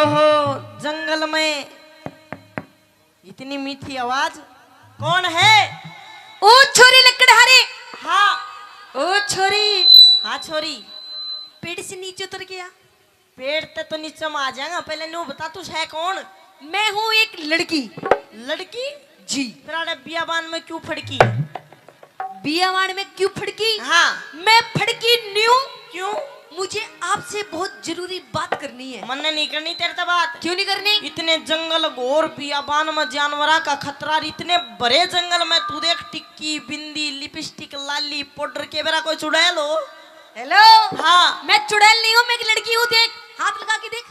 ओहो, जंगल में इतनी मीठी आवाज, कौन है? ओ छोरी लकड़हारे। हाँ। ओ छोरी। हाँ छोरी। पेड़ से नीचे उतर गया। पेड़ ते तो नीचे में आ जाएगा, पहले न्यू बता तू है कौन? मैं हूँ एक लड़की। लड़की? जी। फिर बियाबान में क्यों फड़की? बियावान में क्यों फड़की? हाँ। मैं फड़की न्यू। क्यों? मुझे आपसे बहुत जरूरी बात करनी है। मन नहीं करनी तेरे से बात। क्यों नहीं करनी? इतने जंगल घोर बियाबान में जानवरा का खतरा, इतने बड़े जंगल में तू देख टिक्की बिंदी लिपस्टिक लाली पाउडर के बेरा कोई चुड़ैल हो? हेलो। हाँ। मैं चुड़ैल नहीं हूँ, मैं एक लड़की हूँ। देख हाथ लगा के देख,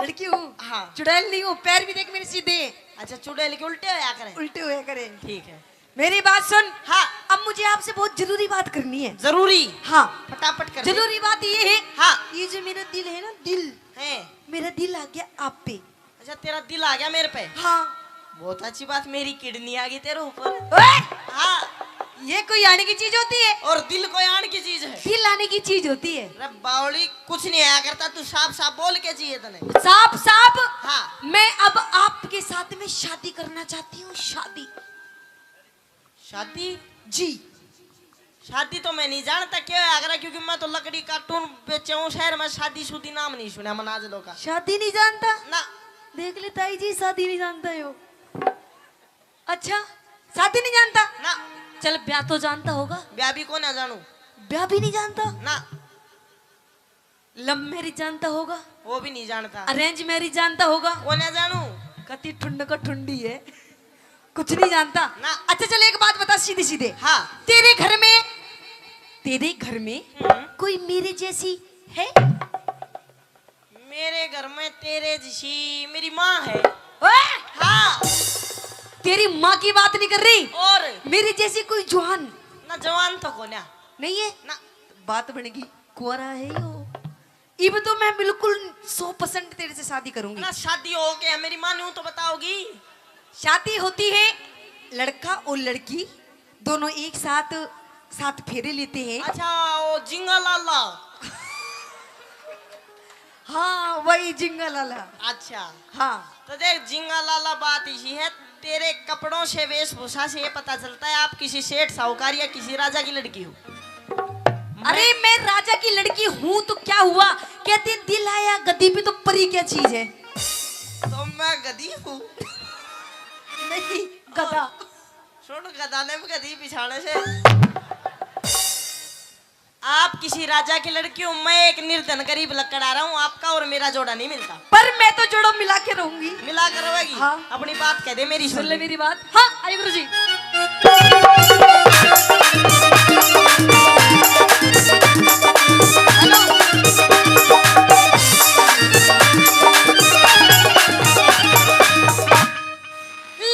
लड़की हूँ। हाँ। चुड़ैल नहीं हूँ, पैर भी देख मेरे सीधे। अच्छा, चुड़ैल के उल्टे होया करे? उल्टे हुए करे। ठीक है। मेरी बात सुन। हाँ। अब मुझे आपसे बहुत जरूरी बात करनी है। जरूरी? हाँ। फटाफट कर। जरूरी बात ये है। हाँ। ये जो मेरा दिल है ना, दिल है, मेरा दिल आ गया आप पे। अच्छा तेरा दिल आ गया मेरे पे? हाँ। बहुत अच्छी बात, मेरी किडनी आ गई तेरे ऊपर। हाँ। ये कोई आने की चीज होती है? और दिल कोई आने की चीज है? दिल आने की चीज होती है। अरे बावली, कुछ नहीं आया करता, तू साफ साफ बोल के चाहिए तने। साफ साफ। हाँ। मैं अब आपके साथ में शादी करना चाहती हूँ। शादी। शादी? जी। शादी तो मैं नहीं जानता क्यों है आगरा, क्योंकि मैं तो लकड़ी कार्टून बेचे हूँ शहर में, शादी शुदी नाम नहीं सुना मनाजलों का। शादी नहीं जानता ना। देख ले ताई जी, शादी नहीं जानता है वो। अच्छा, शादी नहीं जानता ना। चल ब्याह तो जानता होगा। ब्याह भी कौन है जानू? ब्याह भी नहीं जानता। ना। लव मैरिज जानता होगा। वो भी नहीं जानता। अरेंज मैरिज जानता होगा। कौन है जानू? कति ठुंड का ठुंडी है, कुछ नहीं जानता ना। अच्छा चल एक बात बता सीधे सीधे। हाँ। तेरे घर में कोई मेरे जैसी है? मेरे घर में तेरे जैसी मेरी माँ है। ओए! हाँ। तेरी माँ की बात नहीं कर रही, और मेरी जैसी कोई जवान ना। जवान तो कौन है? नहीं है ना। बात बनेगी, कुंवारा है यो। इब तो मैं बिल्कुल 100% तेरे से शादी करूंगी ना। शादी हो गया मेरी माँ ने तो बताओगी? शादी होती है लड़का और लड़की दोनों एक साथ साथ फेरे लेते हैं। अच्छा, वो जिंगा लाला। हाँ वही जिंगा लाला। अच्छा। हाँ। तो देख जिंगा लाला, बात इसी है, तेरे कपड़ों से वेशभूषा से ये पता चलता है आप किसी सेठ साहूकार या किसी राजा की लड़की हो। अरे मैं राजा की लड़की हूँ तो क्या हुआ? कहते दिल आया गद्दी पे तो परी क्या चीज है? तो मैं गधी हूँ? नहीं गधा। सुन, गधा ने भी गधी पिछाने से। आप किसी राजा की लड़की हो, मैं एक निर्धन गरीब लकड़ आ रहा हूँ, आपका और मेरा जोड़ा नहीं मिलता। पर मैं तो जोड़ो मिला के रहूंगी। मिला कर रहेगी? हाँ। अपनी बात कह दे, मेरी सुन ले ले। मेरी बात। हाँ आई गुरु जी।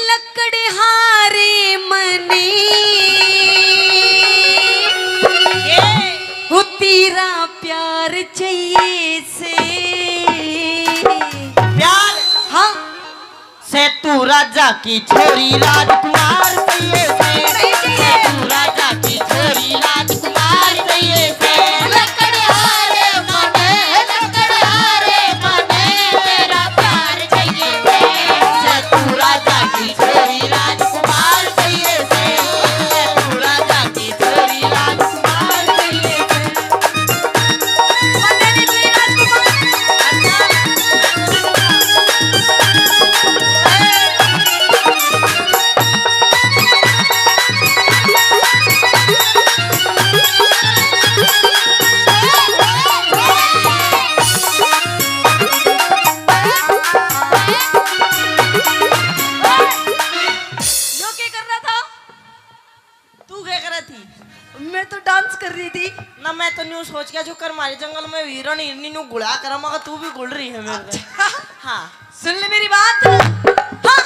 लकड़हारे मनी वो तेरा प्यार चाहिए से। प्यार? हाँ। से तू राजा की छोरी राजकुमार चाहिए से तू राजा की छोरी राजकुमार चाहिए से। लकड़हारे मने तेरा प्यार चाहिए से तू राजा की छोरी राजकुमार चाहिए से तू राजा की छोरी राजकुमार चाहिए यो क्या कर रहा था? तू क्या कर रही थी? मैं तो डांस कर रही थी ना। मैं तो न्यू सोच के जो कर हमारे जंगल में हिरण हिरनी नु गुड़ा कर, मगर तू भी गुड़ रही है मेरे पे। हाँ। सुन ले मेरी बात। हाँ।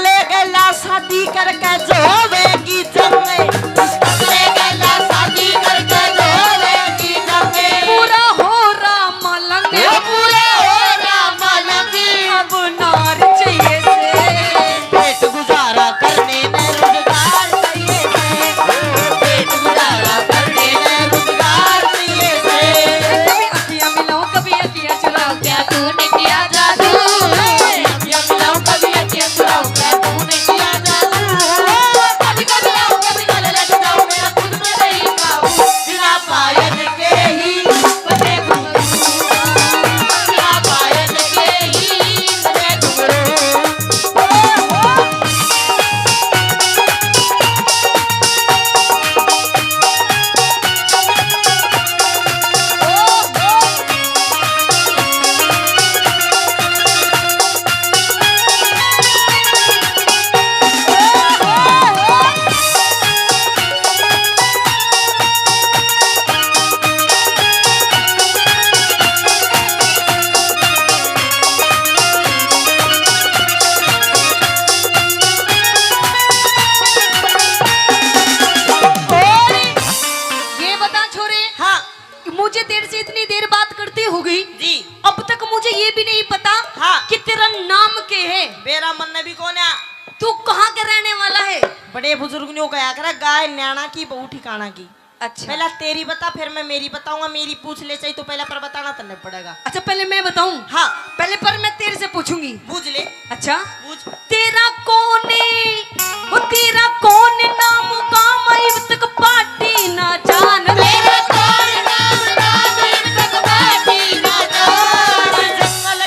ले गला शादी करके जोवेगी जमे, इसका ले गला शादी करके जोवेगी जमे, पूरा हो रहा मलंग ये पूरा हो रहा मलंगी, अब नार चाहिए से पेट गुजारा करने में रोजगार चाहिए से, पेट गुजारा करने में रोजगार चाहिए से, कभी अखियां मिलाओ कभी अखियां चुराओ क्या तूने किया जादू, अखियां मिलाओ कभी अखियां चुराओ, क्या तूने किया जादू, कभी कभी आओ कभी गले लग जाओ, मैं खुद में नहीं पाऊं, बिना पायल के ही बने घुंघरू, बिना पायल के ही बने घुंघरू। ये बता छोरे, हाँ मुझे तेरे से इतनी देर बात करती हो गई, जी अब तक मुझे ये भी नहीं पता हाँ कि तेरा नाम क्या है, मेरा मन ने भी कौन है, तू कहाँ का रहने वाला है? बड़े बुजुर्ग ने कहा करा गाय न्याणा की बहु ठिकाना की। अच्छा पहला तेरी बता फिर मैं मेरी बताऊंगा, मेरी पूछ ले चाहिए तो पहला पर बताना तन्ने पड़ेगा। अच्छा पहले मैं बताऊं? हाँ पहले पर मैं तेरे से पूछूंगी। पूछ ले अच्छा पूछ। तेरा कौन है, वो तेरा कौन नाम काम अब तक पार्टी ना जान तेरा कौन नाम नाम अब तक पार्टी ना जान, जंगल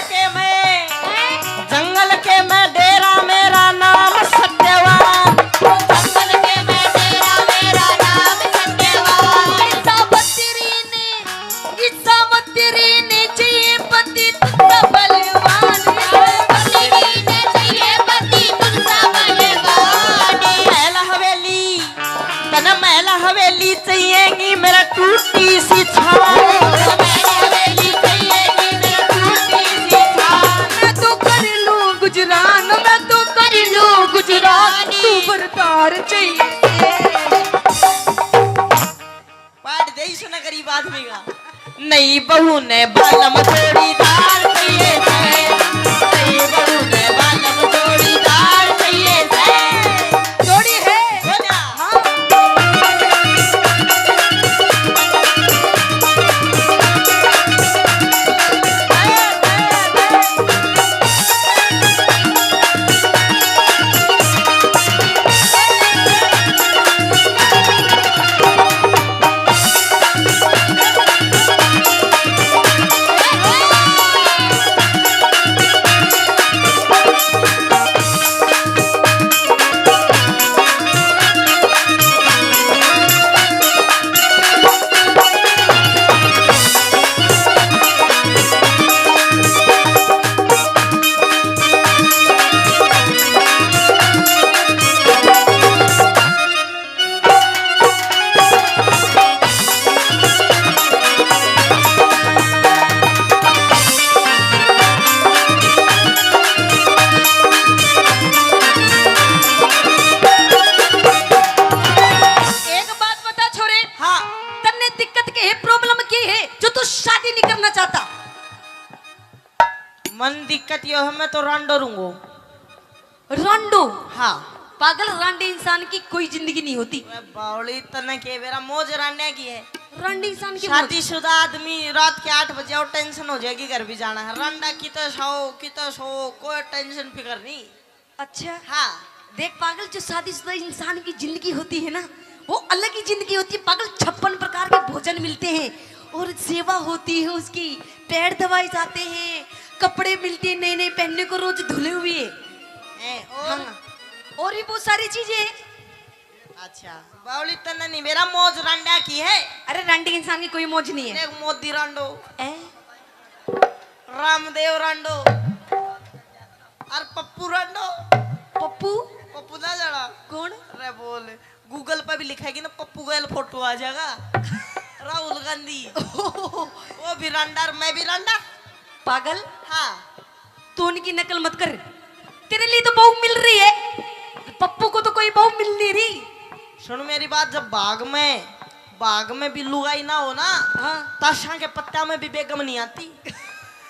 के मैं डेरा मेरा नाम सत्यवान, जंगल के मैं तेरा मेरा नाम सत्यवान, सावत्री ने चाहिए पति तुझसा बलवान, पति ने चाहिए पति तुझसा बलवान, महल हवेली चाहिएगी मेरा टूटी सी छान, हवेली चाहिएगी मेरा टूटी सी छान, मैं तो कर लूं गुजरान, मैं तो कर लूं गुजरान, तू बरतार चाहिए पाठ दे सुना गरीब आदमी का। नई बहू ने बालम जोड़ीदार चाहिए से, नई बहू ने बालम जोड़ीदार चाहिए से। जोड़ी है। बोला हाँ मन दिक्कत यो है मैं तो रांडो रूंगो। रांडो? हाँ पागल, रांडे इंसान की कोई जिंदगी नहीं होती। बावली तना के मेरा मौज रांडे की है। रांडे इंसान की शादीशुदा आदमी रात के 8 बजे और टेंशन हो जाएगी घर भी जाना है। रांडा की तो सो कोई टेंशन फिकर नहीं। अच्छा हाँ देख पागल, जो शादीशुदा इंसान की जिंदगी होती है ना, वो अलग ही जिंदगी होती है पागल। 56 प्रकार के भोजन मिलते हैं और सेवा होती है उसकी, पैर दबाए जाते हैं, कपड़े मिलते हैं नए नए पहनने को, रोज धुले हुए। और भी बहुत सारी चीजें। अच्छा बावली तना नहीं, मेरा मौज रांडा की है। अरे रांडे इंसान की कोई मौज नहीं है। देख मोदी रांडो, ए? रामदेव रांडो और पप्पू रांडो। पप्पू? पप्पू ना जाना कौन? अरे बोल, गूगल पर भी लिखाएगी ना पप्पू का फोटो आ जाएगा। राहुल गांधी वो भी रांडा, मैं भी रांडा। पागल हाँ तू उनकी नकल मत कर, तेरे लिए तो बहू मिल रही है। सुन मेरी बात, जब बाग में भी लुगाई ना हो ना, हाँ ताशा के पत्ता में भी बेगम नहीं आती।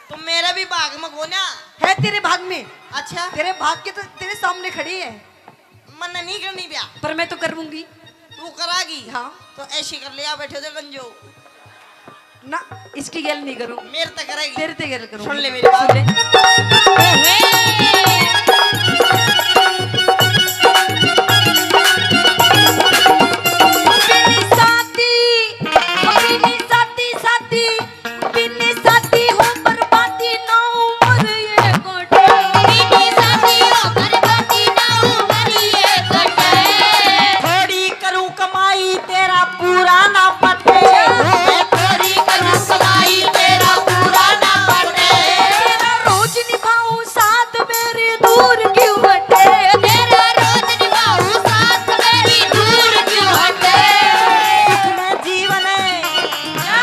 तो मेरे भी बाग में गोना है तेरे भाग में। अच्छा तेरे भाग के तो तेरे सामने खड़ी है, मन नहीं करनी ब्याह, पर मैं तो करूंगी। तू करागी? हाँ तो ऐसी कर लिया, बैठे थे गंजो ना, इसकी गैल नहीं करूँ, मेरे तक करेगी। तेरे ते गैल करूँ। सुन ले मेरी बात। थोड़ी करूं कमाई तेरा पूरा ना पटे, मैं थोड़ी करूं कमाई तेरा पूरा ना पटे, तेरा रोज निभाऊं साथ मेरे दूर क्यों हटे, तेरा रोज निभाऊं साथ मेरी दूर क्यों हटे।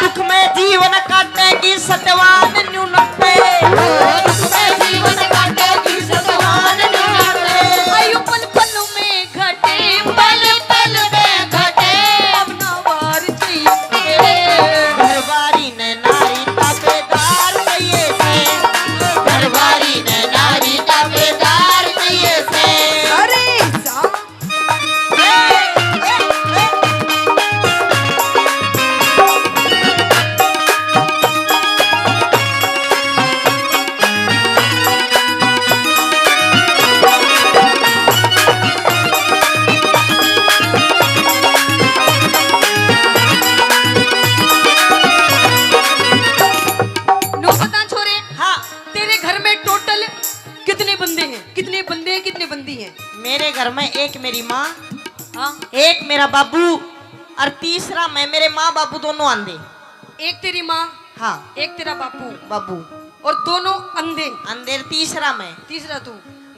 दुख में जीवन काटने की सत्यवान न्यूनते, दुख में जीवन काटेगी सतवान न्यूनते। आयु पल पल में घटे, पल पल में घटे, अब ना वार चाहिए। घरवारी ने नारी ताबेदार चाहिए से, घरवारी ने नारी ताबेदार चाहिए से। अरे सा नो पता छोरे, हाँ तेरे घर में टोटल कितने बंदे हैं? कितने बंदे हैं, कितने बंदी हैं? मेरे घर में एक मेरी माँ, हाँ एक मेरा बाबू और तीसरा मैं, मेरे माँ बाबू दोनों अंधे। एक तेरी माँ, हाँ एक तेरा बापू, बाबू और दोनों अंधे। अंधेर, तीसरा मैं। तीसरा तू।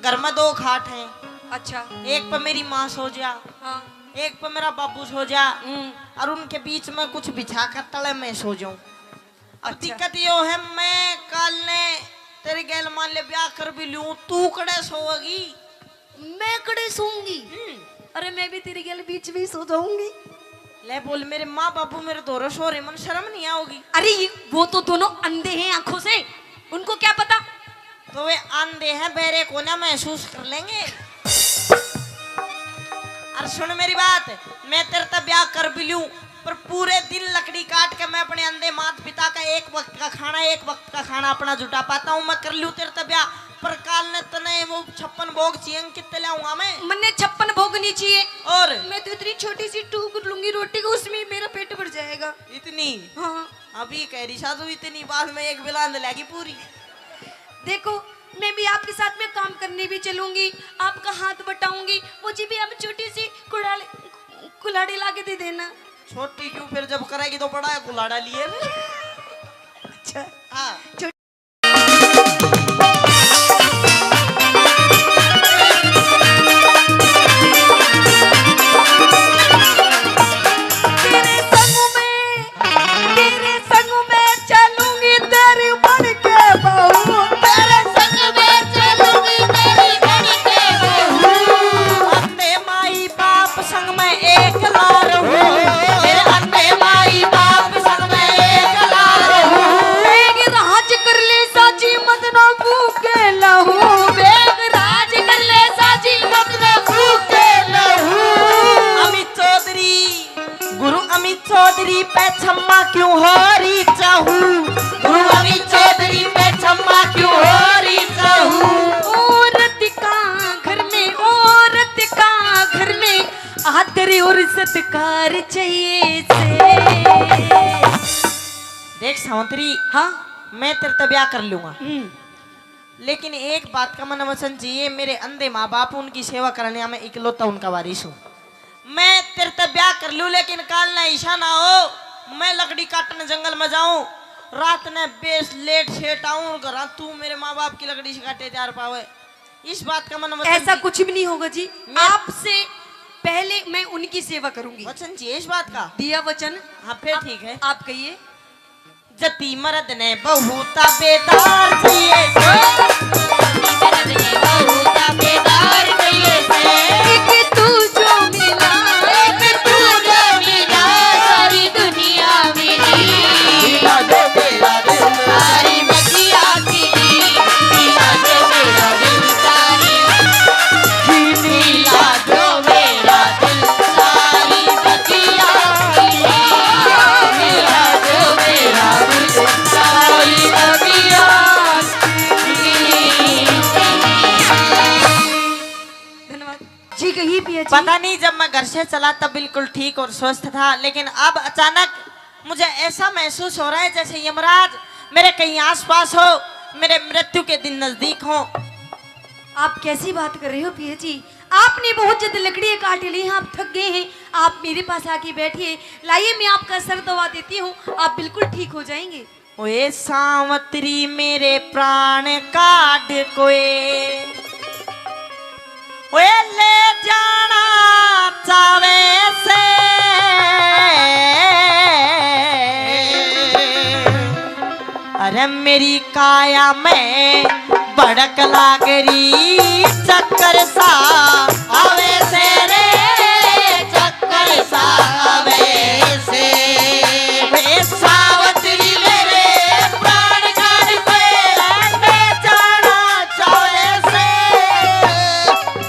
घर में 2 खाट हैं, अच्छा एक पे मेरी माँ सो जा, हाँ एक पे मेरा बाबू सो जा, हम्म, और उनके बीच में कुछ बिछा कर तले मैं सो जाऊं। अब अच्छा। दिक्कत यो है, मैं कल ने तेरे गैल मान ले ब्याह कर भी लूं, तू कड़े सोएगी? मैं कड़े सोऊंगी? अरे मैं भी तेरे गल बीच में ही सो जाऊंगी। ले बोल, मेरे माँ बाबू मेरे दोनों सो रहे, मन शर्म नहीं आओगी? अरे वो तो दोनों अंधे हैं आंखों से, उनको क्या पता? तो वे अंधे हैं, बहरे को ना महसूस कर लेंगे। और सुन मेरी बात, मैं तेरे तब ब्याह कर भी लूं, पर पूरे दिन लकड़ी काट के मैं अपने अंधे माता पिता का एक वक्त का खाना अपना जुटा पाता हूँ। मैं कर लूं तेरे तब ब्याह, पर काल ने तने वो 56 भोग चाहिए, कितने लाऊंगा मैं? मन्ने 56 भोग नहीं चाहिए, और मैं तो इतनी छोटी सी टूक लूंगी रोटी को, उसमें मेरा पेट भर जाएगा। इतनी? हाँ अभी कह रही साधु इतनी, बाद में एक बिलांद लगी पूरी। देखो, मैं भी आपके साथ में काम करने भी चलूंगी, आपका हाथ बटाऊंगी, मुझे भी आप छोटी सी कुल्हाड़ी ला के दे देना। छोटी क्यों, फिर जब करेगी तो बड़ा कुल्हाड़ा लिए। अच्छा हाँ तेरे संग में चलूंगी तेरी बन के बहू, तेरे संग में चलूंगी तेरी बन के बहू। अंधे माई बाप संग में एक लार हूँ, तेरे अंधे माई बाप संग में एक लार हूँ। बेग राज कर ले साची मत ना भूखे लहू, बेग राज कर ले साची मत न फूके लहू। अमित चौधरी, गुरु अमित चौधरी पे क्षमा क्यों हो रही चाहूँ, गुरु अमित चौधरी पे क्षमा क्यों हो रही चाहूँ। औरत का घर में, औरत का घर में आदर और सत्कार चाहिए से। देख सावंतरी, हाँ मैं तेरे तब ब्याह कर लूंगा, लेकिन एक बात का मन वचन चाहिए, मेरे अंधे माँ बाप उनकी सेवा करने में इकलौता उनका वारिस हूँ। मैं तेरे तब ब्याह कर लूं, लेकिन काल ना ईशा ना हो, मैं लकड़ी काटने जंगल में जाऊं, रात ने बेस लेट सेट आऊं घर, तू मेरे माँ बाप की लकड़ी से काटे तैयार पावे। इस बात का मन वचन ऐसा कुछ भी नहीं होगा जी, मैं- आपसे पहले मैं उनकी सेवा करूंगी। वचन चाहिए इस बात का। दिया वचन। हाँ फिर ठीक है। आप कहिए। जती मर्द ने बहु ताबेदार चाहिए से, मर्द ने बहू ताबेदार चाहिए से। एक तू जो मिला, एक कही पिया जी। पता नहीं, जब मैं घर से चला तब बिल्कुल ठीक और स्वस्थ था, लेकिन अब अचानक मुझे ऐसा महसूस हो रहा है जैसे यमराज मेरे कहीं आसपास हो, मेरे मृत्यु के दिन नजदीक हो। आप कैसी बात कर रहे हो पिया जी? आपने बहुत ज्यादा लकड़ियां काट ली हैं, आप थक गए हैं। आप मेरे पास आके बैठिए, लाइए मैं आपका सर दवा देती हूँ, आप बिल्कुल ठीक हो जाएंगे। ओए सावत्री मेरे प्राण काट कोए, ओए ले जाना चावे से, अरे मेरी काया में भड़क लागरी चक्कर सा आवे से रे, चक्कर सा आवे से। वे सावत्री मेरे प्राण काट कोए, ले जाना चावे से,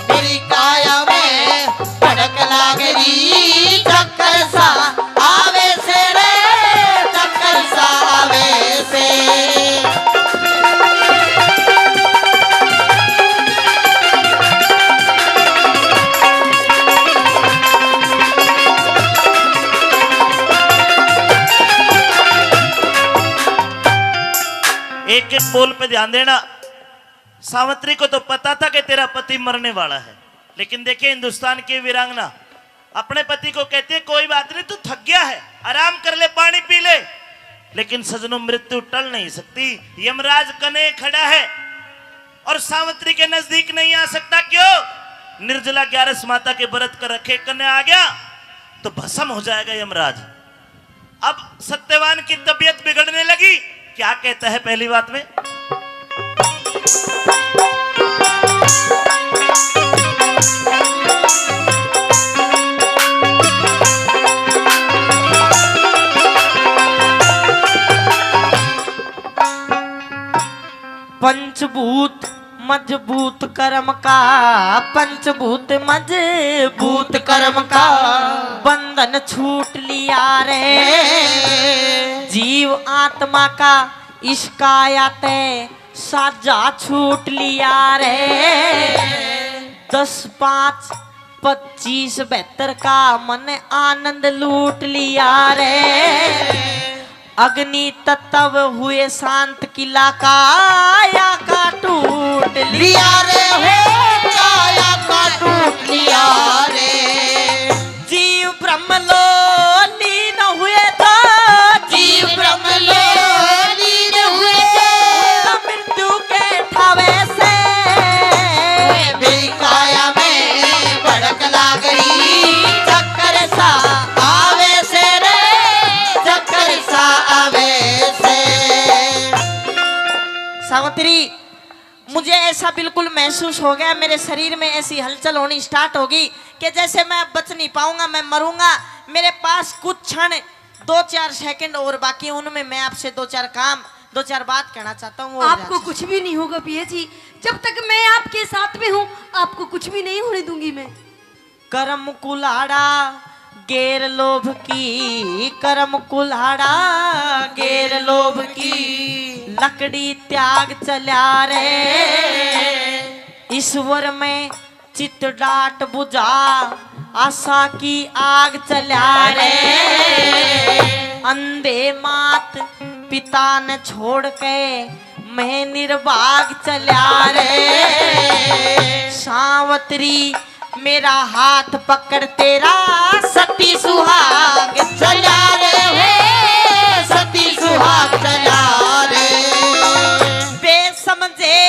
मेरी काया में भड़क लागरी चक्कर सा आवे से रे, चक्कर सा आवे से। एक एक बोल पे ध्यान देना। सावित्री को तो पता था कि तेरा पति मरने वाला है, लेकिन देखिए हिंदुस्तान की वीरांगना अपने पति को कहती है कोई बात नहीं, तू थक गया है, आराम कर ले, पानी पी ले। लेकिन सजनों, मृत्यु टल नहीं सकती। यमराज कने खड़ा है और सावित्री के नजदीक नहीं आ सकता। क्यों? निर्जला 11 माता के व्रत कर रखे, कने आ गया तो भस्म हो जाएगा यमराज। अब सत्यवान की तबीयत बिगड़ने लगी। क्या कहता है पहली बात में? पंचभूत मजबूत कर्म का, पंचभूत मजबूत कर्म का, बंधन छूट लिया रे, जीव आत्मा का इसका याते साजा छूट लिया रे। 10, 5, 25, 72 का मन आनंद लूट लिया रे। अग्नि तत्व हुए शांत, किला काया का टूट लिया रे, हो काया का टूट लिया रे। जीव ब्रह्म लो लीन हुए तो, जीव ब्रह्म लो लीन हुए तो, मृत्यु के ठावे से मेरी काया में भड़क लागरी चक्कर सा आवे से रे, चक्कर सा आवे से। सावित्री, मुझे ऐसा बिल्कुल महसूस हो गया, मेरे शरीर में ऐसी हलचल होनी स्टार्ट होगी कि जैसे मैं बच नहीं पाऊंगा, मैं मरूंगा। मेरे पास कुछ क्षण 2-4 सेकंड और बाकी, उनमें मैं आपसे 2-4 काम, 2-4 बात कहना चाहता हूँ। आपको कुछ भी नहीं होगा पिया जी, जब तक मैं आपके साथ में हूँ आपको कुछ भी नहीं होने दूंगी मैं। करम कुल्हाड़ा गेर लोभ की, करम कुल्हाड़ा गेर लोभ की, लकड़ी त्याग चला रे, ईश्वर में चित डाट बुझा, आशा की आग चला रे। अंधे मात पिता ने छोड़ के मैं निर्भाग चला रे। सावित्री मेरा हाथ पकड़ तेरा सती सुहाग चला रे, हे सती सुहाग चला रे। बेसमझे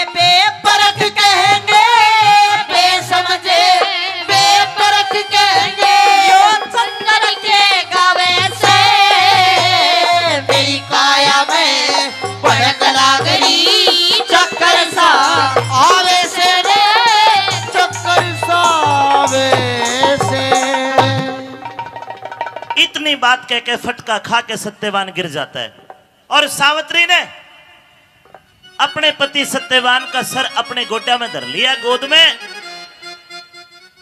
बेपरख कहेंगे, बेसमझे बेपरख कहेंगे, यो चंदन के गावे से मेरी काया में भड़क लागरी चक्कर सा आवे से रे, चक्कर सा आवे से। इतनी बात कह के फटका खा के सत्यवान गिर जाता है और सावित्री ने अपने पति सत्यवान का सर अपने गोड्या में धर लिया, गोद में,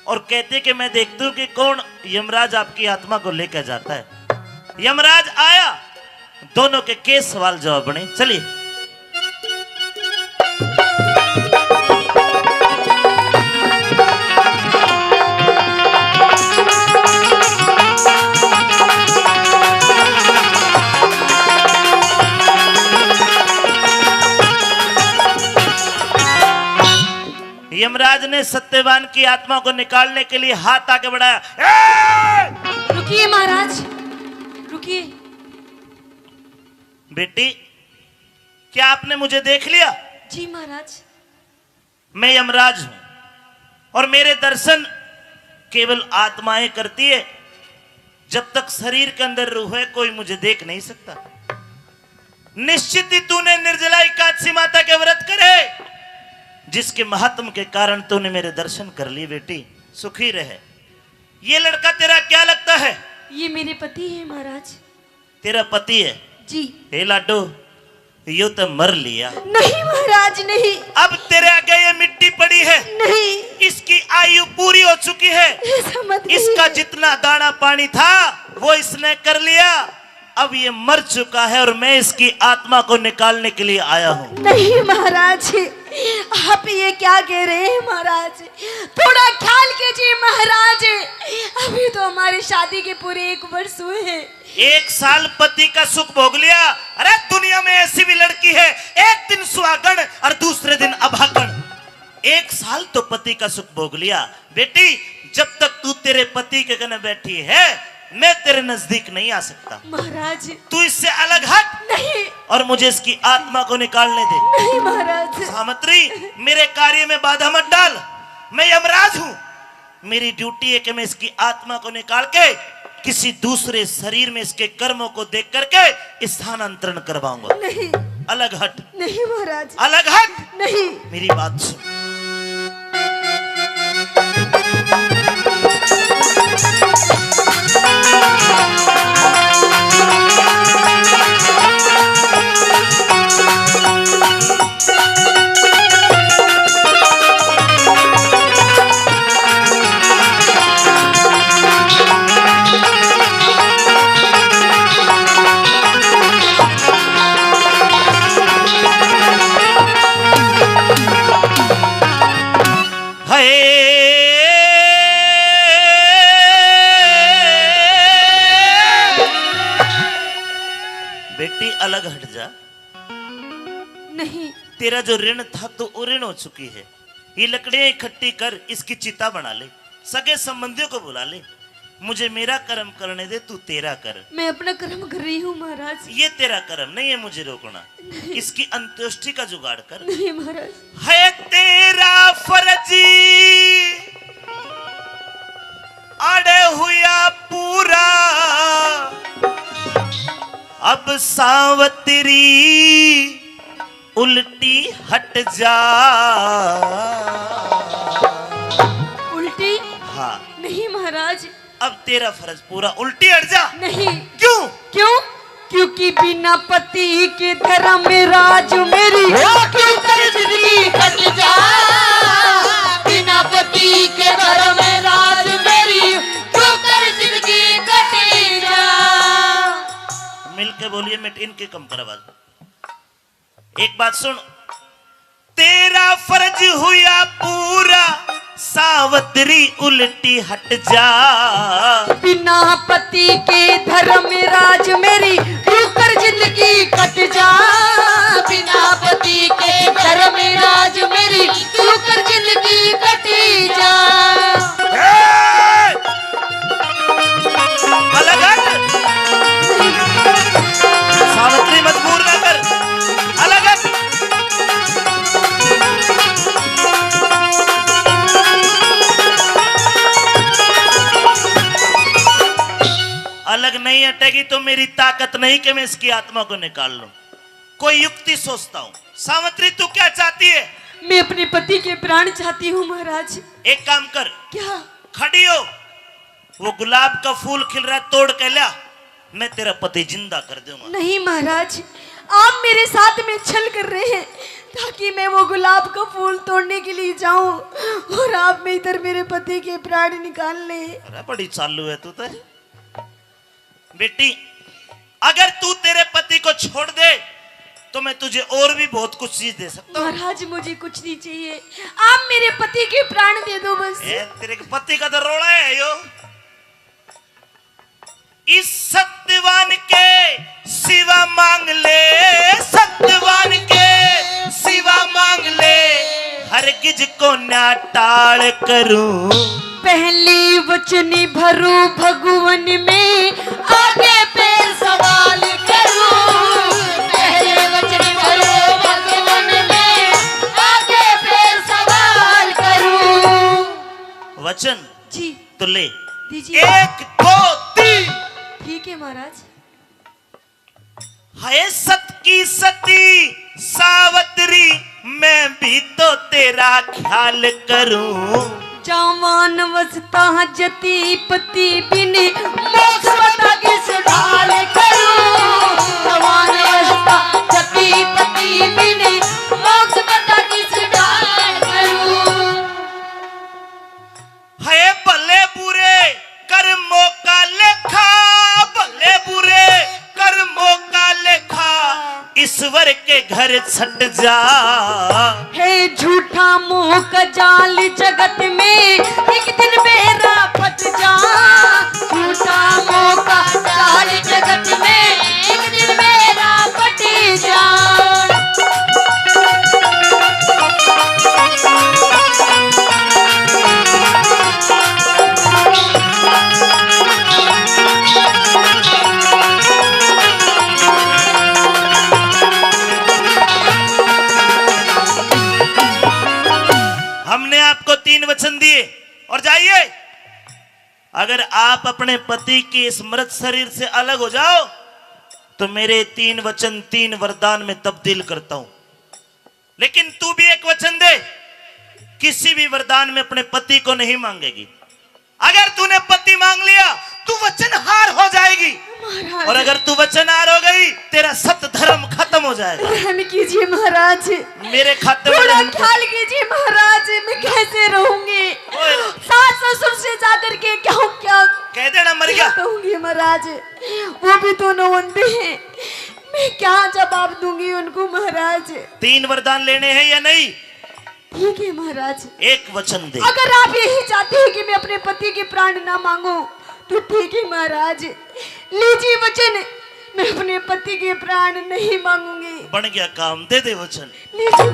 और कहते कि मैं देखती हूं कि कौन यमराज आपकी आत्मा को लेकर जाता है। यमराज आया, दोनों के केस सवाल जवाब बने। चलिए। यमराज ने सत्यवान की आत्मा को निकालने के लिए हाथ आगे बढ़ाया। ए! रुकिए महाराज, रुकिए। बेटी, क्या आपने मुझे देख लिया? जी महाराज। मैं यमराज हूं और मेरे दर्शन केवल आत्माएं करती है। जब तक शरीर के अंदर रूह है, कोई मुझे देख नहीं सकता। निश्चित ही तूने निर्जला एकादशी माता के व्रत करे, जिसके महात्म के कारण तूने मेरे दर्शन कर लिए। बेटी, सुखी रहे। ये लड़का तेरा क्या लगता है? ये मेरे पति है महाराज। तेरा पति है? जी। हे लाडो, यो तो मर लिया। नहीं महाराज, नहीं। अब तेरे आगे ये मिट्टी पड़ी है। नहीं, इसकी आयु पूरी हो चुकी है। ऐसा मत कहिए। इसका जितना दाना पानी था वो इसने कर लिया। अब ये मर चुका है और मैं इसकी आत्मा को निकालने के लिए आया हूँ। नहीं महाराज, आप ये क्या कह रहे हैं महाराज? थोड़ा ख्याल कीजिए महाराज। अभी तो हमारी शादी के पूरे 1 वर्ष हुए हैं। 1 साल पति का सुख भोग लिया। अरे दुनिया में ऐसी भी लड़की है, एक दिन सुहागण और दूसरे दिन अभागण। 1 साल तो पति का सुख भोग लिया। बेटी, जब तक तू तेरे पति के कने बैठी है, मैं तेरे नजदीक नहीं आ सकता। महाराज, तू इससे अलग हट। नहीं। और मुझे इसकी आत्मा को निकालने दे। नहीं महाराज। सामत्री, मेरे कार्य में बाधा मत डाल। मैं यमराज हूं। मेरी ड्यूटी है कि मैं इसकी आत्मा को निकाल के किसी दूसरे शरीर में इसके कर्मों को देख करके स्थानांतरण करवाऊंगा। नहीं। अलग हट। नहीं महाराज। अलग हट। नहीं। मेरी बात सुन। बेटी, अलग हट जा। नहीं। तेरा जो ऋण था तो वो ऋण हो चुकी है। ये लकड़ियां इकट्ठी कर इसकी चिता बना ले, सगे संबंधियों को बुला ले। मुझे मेरा कर्म करने दे, तू तेरा कर। मैं अपना कर्म कर रही हूँ महाराज। ये तेरा कर्म नहीं है मुझे रोकना। इसकी अंत्येष्टि का जुगाड़ कर। नहीं महाराज। है तेरा फर्जी अड़े हुआ पूरा, अब सावत्री उल्टी हट जा। उल्टी? हाँ। नहीं महाराज। अब तेरा फर्ज पूरा, उल्टी हट जा। नहीं। क्यों? क्यों? क्योंकि बिना पति के धर्म में राज मेरी क्यों कर जिंदगी कट जा। बिना पति के धर्म में राज मेरी क्यों कर जिंदगी कट जा। मिलके बोलिए, मैं इनके कम कर आवाज। एक बात सुन, तेरा फर्ज हुआ पूरा, सावत्री उल्टी हट जा। बिना पति के धर्म में राज मेरी क्यों कर जिंदगी कट जा। बिना पति के धर्म में राज मेरी क्यों कर जिंदगी कट जा। अलग हट। सावत्री मजबूर ना कर, अलग हट। अलग नहीं हटेगी तो मेरी ताकत नहीं कि मैं इसकी आत्मा को निकाल लूं। कोई युक्ति सोचता हूं। सावित्री, तू क्या चाहती है? मैं अपने पति के प्राण चाहती हूँ महाराज। एक काम कर, क्या? खड़ी हो। वो गुलाब का फूल खिल रहा है, तोड़ के ला। मैं तेरा पति जिंदा कर दूंगा। नहीं महाराज, आप मेरे साथ में छल कर रहे हैं ताकि मैं वो गुलाब का फूल तोड़ने के लिए जाऊं और आप में इधर मेरे पति के प्राण निकाल ले। अरे बड़ी चालू है तू तो। बेटी, अगर तू तेरे पति को छोड़ दे तो मैं तुझे और भी बहुत कुछ चीज दे सकता हूँ। महाराज, मुझे कुछ नहीं चाहिए, आप मेरे पति के प्राण दे दो बस। तेरे पति का तो रोड़ा है यो। इस सत्यवान के सिवा मांग ले, सत्यवान के सिवा मांग ले, हरगिज को ना टाल करूं। पहली वचनी भरू भगवन में, आगे पैर सवाल करूं। पहले वचन भरो भगवन में, आगे फिर सवाल करूं। वचन जी तो ले, दीजिए। 1 2 3। ठीक है महाराज। है सत की सती सावत्री, मैं भी तो तेरा ख्याल करूं। जवान वसता जति पति बिन, मोक्ष बता किस ढाल करूं। जवान वसता जति पति बिन, मोक्ष बता किस ढाल करूं। है भले बुरे कर्मों का लेखा, भले बुरे कर्मों का लेखा, ईश्वर के घर छट जा। है झूठा मोह का जाल जगत में, एक दिन मेरा फट जा। झूठा मोह का जाल जगत में, एक दिन मेरा फट जा। हमने आपको 3 वचन दिए और जाइए। अगर आप अपने पति के इस मृत शरीर से अलग हो जाओ तो मेरे 3 वचन 3 वरदान में तब्दील करता हूं। लेकिन तू भी एक वचन दे, किसी भी वरदान में अपने पति को नहीं मांगेगी। अगर तूने पति मांग लिया तू वचनहार हो जाएगी, और अगर तू वचनहार हो गई तेरा सत धर्म खत्म हो जाएगा। रहम कीजिए महाराज, मेरे खाते में थोड़ा रहम कर। ख्याल कीजिए महाराज, मैं कैसे रहूंगी? सास ससुर से जाकर के क्या कह देना मर गया। कहूंगी महाराज? वो भी दोनों अंधे हैं, मैं क्या जवाब दूंगी उनको महाराज? 3 वरदान लेने हैं या नहीं? ठीक है महाराज। एक वचन दे। अगर आप यही चाहते हैं कि मैं अपने पति के प्राण ना मांगू तो ठीक है महाराज, लीजिए वचन, मैं अपने पति के प्राण नहीं मांगूंगी। बन गया काम, दे दे वचन। लीजिए।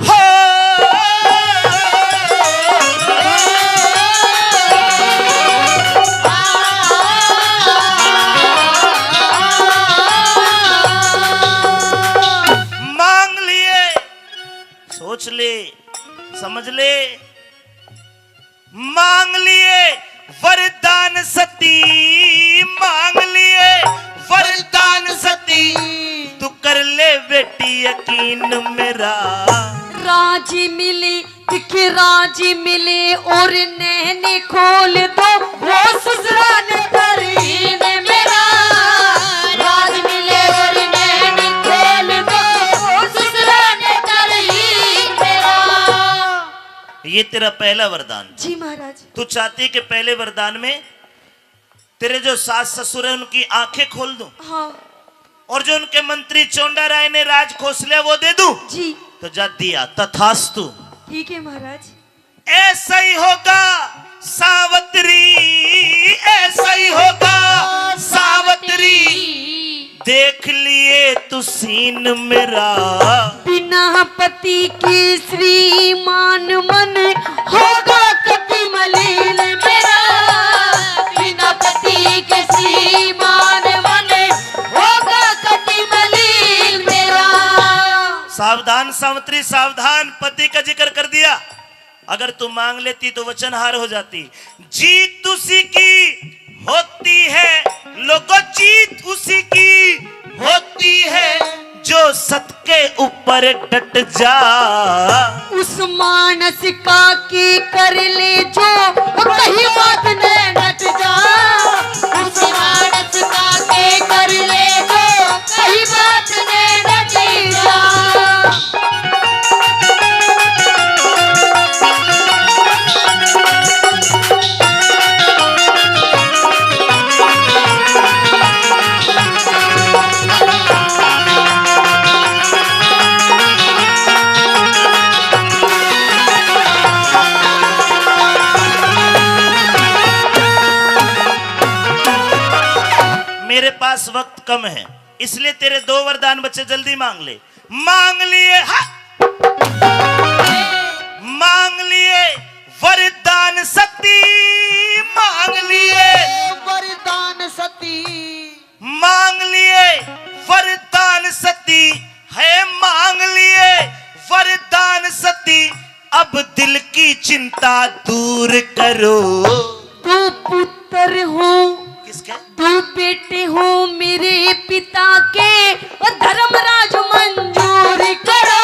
मांग लिए, सोच ले, समझ ले। मांग लिए वरदान सती, मांग लिए वरदान सती, तू कर ले बेटी यकीन मेरा। राजी मिले दिखे राजी मिले और नैने खोल दो, वो ससुराल तरीन मेरा। राज मिले और नैने खोल दो, वो ससुराल तरीन मेरा। ये तेरा पहला वरदान। जी महाराज। तू चाहती है कि पहले वरदान में तेरे जो सास ससुर है उनकी आंखें खोल दूं, हाँ और जो उनके मंत्री चोंडा राय ने राज खोस लिया वो दे दूं? जी तो जा दिया, तथास्तु। ठीक है महाराज। ऐसा ही होगा सावित्री, ऐसा ही होगा सावित्री, देख लिए तू सीन मेरा। बिना पति के श्रीमान मन होगा कति मलिन मेरा। बिना पति के श्रीमान मन होगा कति मलिन मेरा। सावधान सावित्री सावधान, पति का जिक्र कर दिया। अगर तू मांग लेती तो वचनहार हो जाती। जीत उसी की होती है लोगों, जीत उसी की होती है जो सत के ऊपर डट जा। उस मानस का की कर ले जो, कहीं बात न डट जा। उस मानस का के कर ले जो, कहीं बात न डट जा। मेरे पास वक्त कम है इसलिए तेरे 2 वरदान बच्चे, जल्दी मांग ले। मांग लिए, मांग लिए वरदान सती, मांग लिए वरदान सती, मांग लिए वरदान सती है, मांग लिए वरदान सती। अब दिल की चिंता दूर करो। दो पुत्र हो, किसके? दो बेटे हो मेरे पिता के, और धर्मराज मंजूर करो।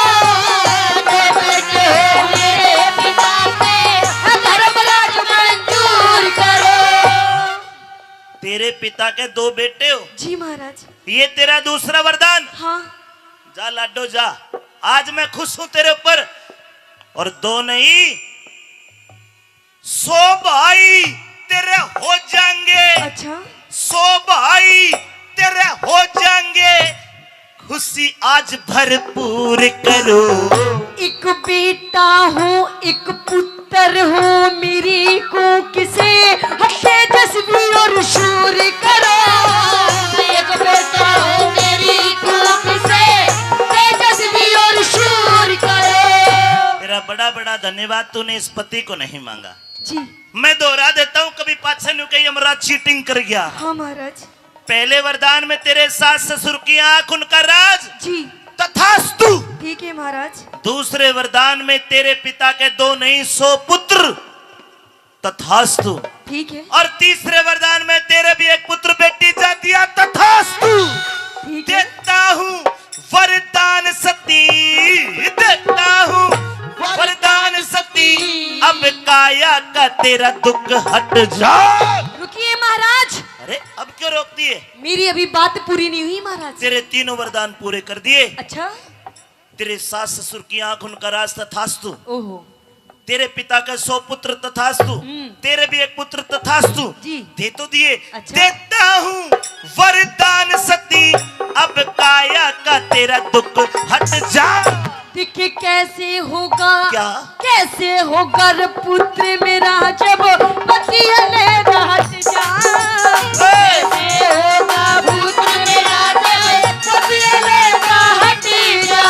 दो बेटे हो मेरे पिता के, और धर्मराज मंजूर करो। तेरे पिता के 2 बेटे हो, जी महाराज। ये तेरा दूसरा वरदान। हाँ जा लाडो जा, आज मैं खुश हूं तेरे ऊपर। और 2 नहीं 100 भाई तेरे हो जाएंगे। अच्छा, 100 भाई तेरे हो जाएंगे। खुशी आज भरपूर करो। एक बेटा हो एक पुत्र हो मेरी को किसे, तेजस्वी और शूर करो। एक बेटा हो मेरी को किसे, तेजस्वी और शूर करो। तेरा बड़ा बड़ा धन्यवाद, तूने इस पति को नहीं मांगा। जी मैं दोहरा देता हूँ, कभी पाछे नु कहीं हमारा चीटिंग कर गया। हाँ महाराज। पहले वरदान में तेरे सास ससुर की आंख उनका राज, जी तथास्तु। ठीक है महाराज। दूसरे वरदान में तेरे पिता के 2 नहीं 100 पुत्र, तथास्तु। ठीक है और तीसरे वरदान में तेरे भी एक पुत्र बेटी जा दिया, तथास्तु। ठीक है। देता हूँ वरदान सती, देता हूँ वरदान सती। अब काया का तेरा दुख हट जा। रुकिए महाराज, अरे अब क्यों रोकती है? मेरी अभी बात पूरी नहीं हुई महाराज। तेरे 3 वरदान पूरे कर दिए। अच्छा। तेरे सास ससुर की आंख उनका राज, तथास्तु। ओहो। तेरे पिता का 100 पुत्र, तथास्तु। तेरे भी एक पुत्र, तथास्तु। जी। दे तो दिए। अच्छा। देता हूँ वरदान सती। अब काया का तेरा दुख हट जा। देखिए कैसे होगा, क्या? कैसे होगा रे पुत्र मेरा जब पति मेरा हट जा। कैसे होगा पुत्र मेरा जब पति मेरा हट जा।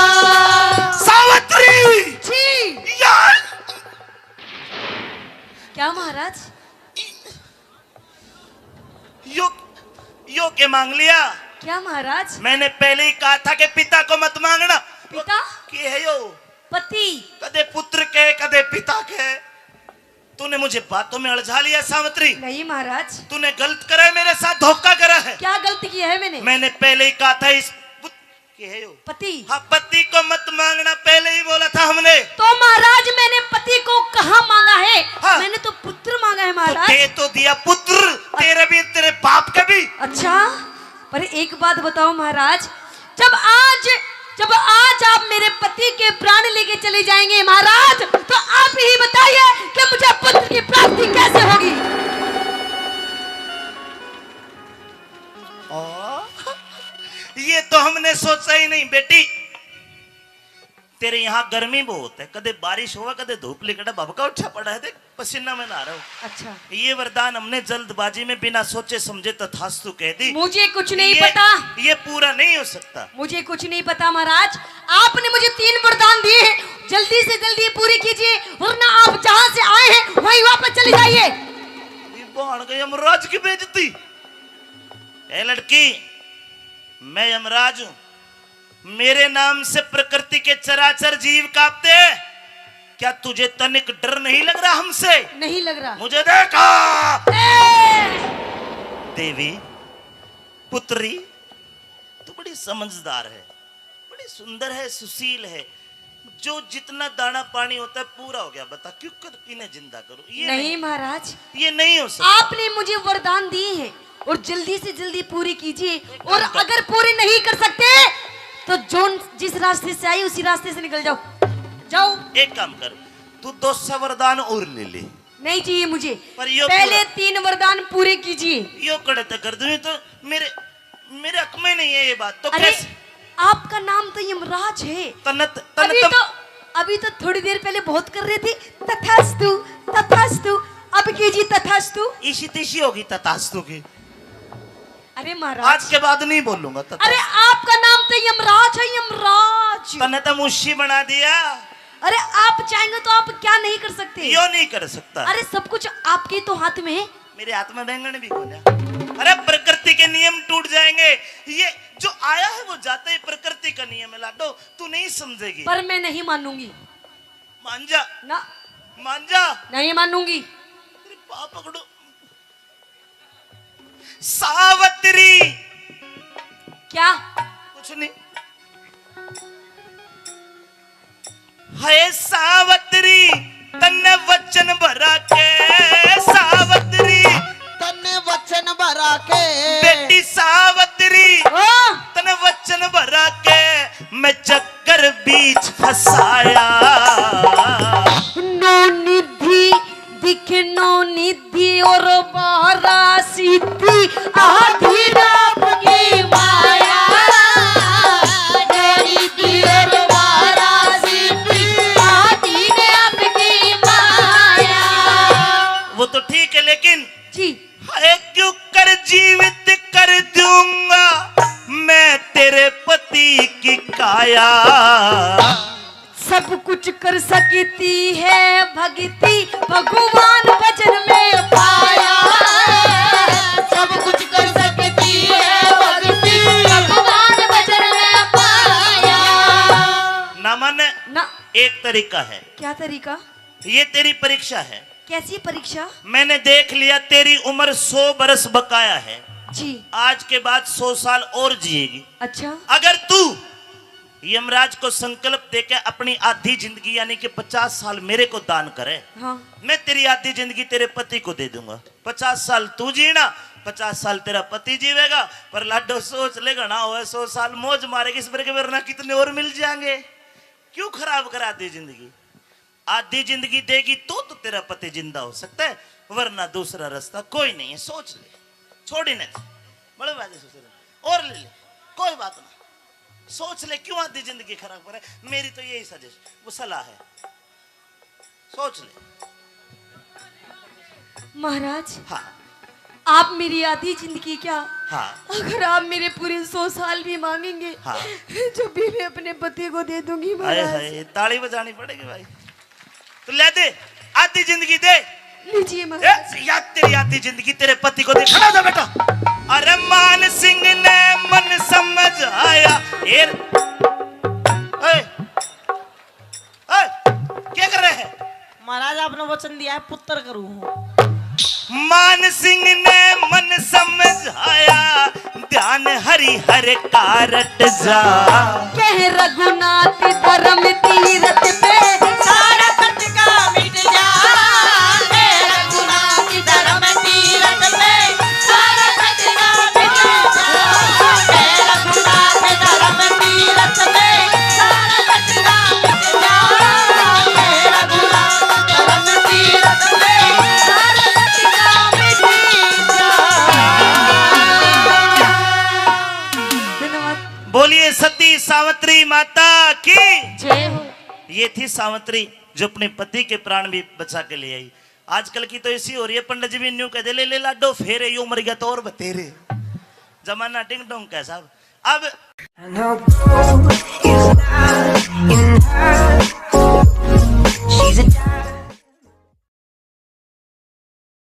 सावित्री जी। यार, क्या महाराज? यो के मांग लिया। क्या महाराज? मैंने पहले ही कहा था कि पिता को मत मांगना। पिता? के है यो? पति? कदे पुत्र के, कदे पिता के। तूने मुझे बातों में उलझा लिया सावित्री। नहीं महाराज। तूने गलत करा है, मेरे साथ धोखा करा है। क्या गलती किया है मैंने? मैंने पहले ही कहा था इस के है यो? पति? हाँ, पति को मत मांगना, पहले ही बोला था हमने। तो महाराज मैंने पति को कहाँ मांगा है? हाँ। मैंने तो पुत्र मांगा है तो महाराज। दे तो दिया पुत्र, तेरे भी तेरे बाप का भी। अच्छा, पर एक बात बताओ महाराज, जब आज आप मेरे पति के प्राण लेके चले जाएंगे महाराज, तो आप ही बताइए कि मुझे पुत्र की प्राप्ति कैसे होगी? ये तो हमने सोचा ही नहीं बेटी। तेरे यहाँ गर्मी बहुत है, कदे बारिश हुआ कदे धूप लिकड़ा, भभका उठा पड़ा है, देख पसीना में नहा रहा हूँ। अच्छा, ये वरदान हमने जल्दबाजी में बिना सोचे समझे तथास्तु कह दी। मुझे कुछ नहीं ये, पता। ये पूरा नहीं हो सकता। मुझे कुछ नहीं पता महाराज। आपने मुझे 3 वरदान दिए हैं, जल्दी से जल्दी पूरी कीजिए, वरना आप जहाँ से आए हैं वहीं वापस चले जाइए। ये बढ़ गई यमराज की बेइज्जती। ए लड़की, मैं यमराज हूं। मेरे नाम से प्रकृति के चराचर जीव कांपते हैं। क्या तुझे तनिक डर नहीं लग रहा हमसे? नहीं लग रहा। मुझे देखा। देवी पुत्री, तू बड़ी समझदार है, बड़ी सुंदर है, सुशील है। जो जितना दाना पानी होता है पूरा हो गया, बता क्यों कर इन्हें जिंदा करूं? ये नहीं महाराज, ये नहीं हो सकता। आपने मुझे वरदान दिए हैं और जल्दी से जल्दी पूरी कीजिए, और अगर पूरी नहीं कर सकते तो जोन जिस रास्ते से आई उसी रास्ते से निकल जाओ। जाओ। एक काम कर, तू 200 वरदान और ले ले। नहीं चाहिए मुझे, पर यो पहले 3 वरदान पूरे कीजिए। यो कड़त कर दूं तो मेरे हक में नहीं है ये बात। तो अरे कैसे? आपका नाम तो यमराज है। तनत अभी तो थोड़ी देर पहले बहुत कर रहे थे तथास्तु तथास्तु, अब कीजिए तथास्तु। इसी तिशी होगी तथास्तु की। अरे महाराज, आज के बाद नहीं बोलूंगा तथास्तु। अरे आपका नाम तो यमराज है, यमराज। तने तो मुशी बना दिया। अरे आप चाहेंगे तो आप क्या नहीं कर सकते? क्यों नहीं कर सकता? अरे सब कुछ आपके तो हाथ में है। मेरे हाथ में बैंगन भी कौन है? अरे प्रकृति के नियम टूट जाएंगे। ये जो आया है वो जाता ही प्रकृति का नियम है लाडो, तू नहीं समझेगी। पर मैं नहीं मानूंगी। मान जा, ना, मान जा। नहीं मानूंगी। तेरे पाप पकड़ो। सावित्री। क्या? कुछ नहीं। है सावित्री तन्ने वचन भरा के, सावित्री तन्ने वचन भरा के, बेटी सावित्री ओ, तने वचन भरा के मैं चक्कर बीच फसाया। नो निधि दिखे नो निधि और बारा सिद्धि आधी रब की माया। नो निधि और बारा सिद्धि आधी रब की माया। वो तो ठीक है लेकिन जी है क्यों कर जीवित कर दूंगा मैं तेरे पति की काया। सब कुछ कर सकती है भक्ति भगवान भजन में पाया। सब कुछ कर सकती है भक्ति भगवान भजन में पाया। ना माने ना, एक तरीका है। क्या तरीका? ये तेरी परीक्षा है। कैसी परीक्षा? मैंने देख लिया तेरी उम्र 100 बरस बकाया है। जी आज के बाद 100 साल और जिएगी। अच्छा, अगर तू यमराज को संकल्प देके अपनी आधी जिंदगी यानी कि 50 साल मेरे को दान करे, हाँ मैं तेरी आधी जिंदगी तेरे पति को दे दूंगा। 50 साल तू जीना, 50 साल तेरा पति जीवेगा। पर लाडो सोच लेगा ना, हो 100 साल मौज मारेगी इस के वरना कितने और मिल जाएंगे। क्यों खराब करा दी जिंदगी? आधी जिंदगी देगी तो तेरा पति जिंदा हो सकता है, वरना दूसरा रास्ता कोई नहीं है। सोच ले, छोड़ी नहीं बड़े बात है, और ले ले, कोई बात ना। सोच ले क्यों आधी जिंदगी खराब करे। मेरी तो यही सजेशन वो सलाह है, सोच ले। महाराज, हाँ आप मेरी आधी जिंदगी क्या, हाँ अगर आप मेरे पूरे 100 साल भी मांगेंगे, हाँ। जब भी मैं अपने पति को दे दूंगी हाय महाराज। हाय, ताली बजानी पड़ेगी भाई। तो ले दे, आधी जिंदगी दे। लीजिए महाराज। याद तेरी आधी जिंदगी तेरे पति को दे। खड़ा हो जा बेटा। अरे मान सिंह ने मन समझ आया। क्या कर रहे हैं? महाराज आपने वचन दिया है पुत्र करूँ। मान सिंह ने मन समझ आया, ध्यान हरि हर कारट जा। कह रघुनाथ धर्म तीरथ पे सारा खटका मिट जा। कह रघुनाथ धर्म तीरथ पे सारा खटका मिट जा। कह रघुनाथ धर्म तीरथ पे सारा खटका मिट जा। कह रघुनाथ धर्म तीरथ पे सारा खटका मिट जा। धन्यवाद। बोलिए सती सावित्री माता की। जय हो। ये थी सावित्री जो अपने पति के प्राण भी बचा के ले आई। आजकल की तो ऐसी हो रही है, पंडित जी भी न्यू कहते ले ले लाडो फेरे यू मर गया तो और बतेरे। जमाना टिंग टोंग का साहब। अब